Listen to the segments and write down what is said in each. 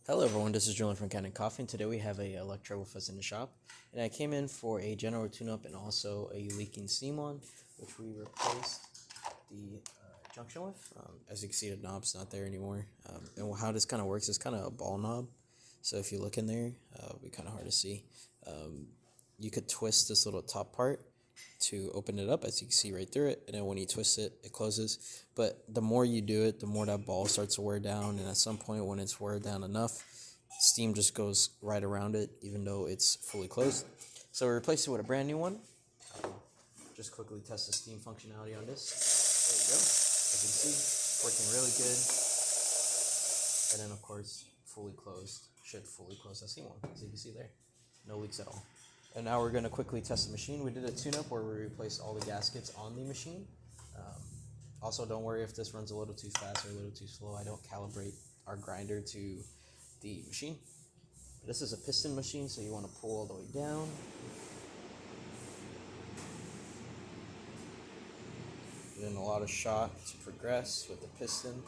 Hello everyone, this is Julian from Kanen Coffee, and today we have a Elekra with us in the shop. And I came in for a general tune-up and also a leaking steam one, which we replaced the junction with. As you can see, the knob's not there anymore. And how this kind of works is kind of a ball knob. So if you look in there, it'll be kind of hard to see. You could twist this little top part to open it up, as you can see right through it, and then when you twist it, it closes. But the more you do it, the more that ball starts to wear down, and at some point when it's wear down enough, steam just goes right around it, even though it's fully closed. So we replaced it with a brand new one. Just quickly test the steam functionality on this. There you go. As you can see, working really good. And then of course, fully closed. Should fully close that steam one, as you can see there. No leaks at all. And now we're going to quickly test the machine. We did a tune-up where we replaced all the gaskets on the machine. Also, don't worry if this runs a little too fast or a little too slow. I don't calibrate our grinder to the machine. This is a piston machine, so you want to pull all the way down. Then a lot of shot to progress with the piston.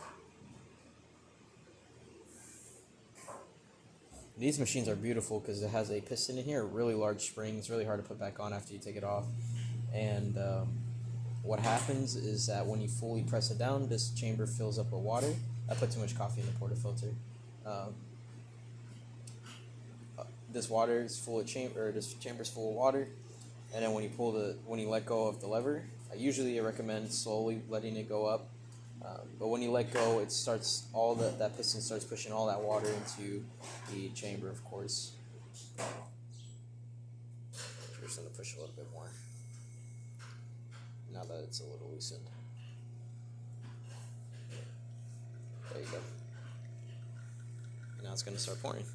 These machines are beautiful because it has a piston in here, a really large spring. It's really hard to put back on after you take it off. And what happens is that when you fully press it down, this chamber fills up with water. I put too much coffee in the portafilter. This water is full of this chamber is full of water. And then when you let go of the lever, I recommend slowly letting it go up. But when you let go, it starts that piston starts pushing all that water into the chamber, of course. We're just going to push a little bit more now that it's a little loosened. There you go. And now it's going to start pouring.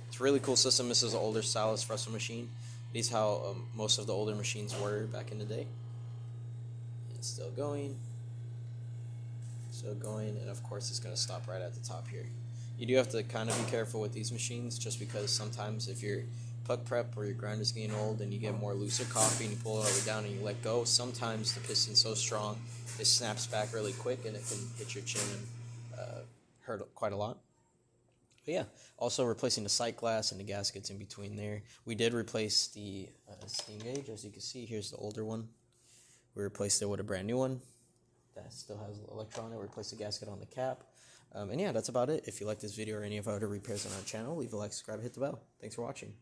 It's a really cool system. This is an older style espresso machine. This is how most of the older machines were back in the day. It's still going, and of course it's going to stop right at the top here. You do have to kind of be careful with these machines, just because sometimes if your puck prep or your grinder's getting old and you get more looser coffee and you pull it all the way down and you let go, sometimes the piston's so strong it snaps back really quick and it can hit your chin and hurt quite a lot. But yeah, also replacing the sight glass and the gaskets in between there. We did replace the steam gauge. As you can see, here's the older one. We replaced it with a brand new one that still has Elekra on it. We replaced the gasket on the cap. And yeah, that's about it. If you like this video or any of our other repairs on our channel, leave a like, subscribe, hit the bell. Thanks for watching.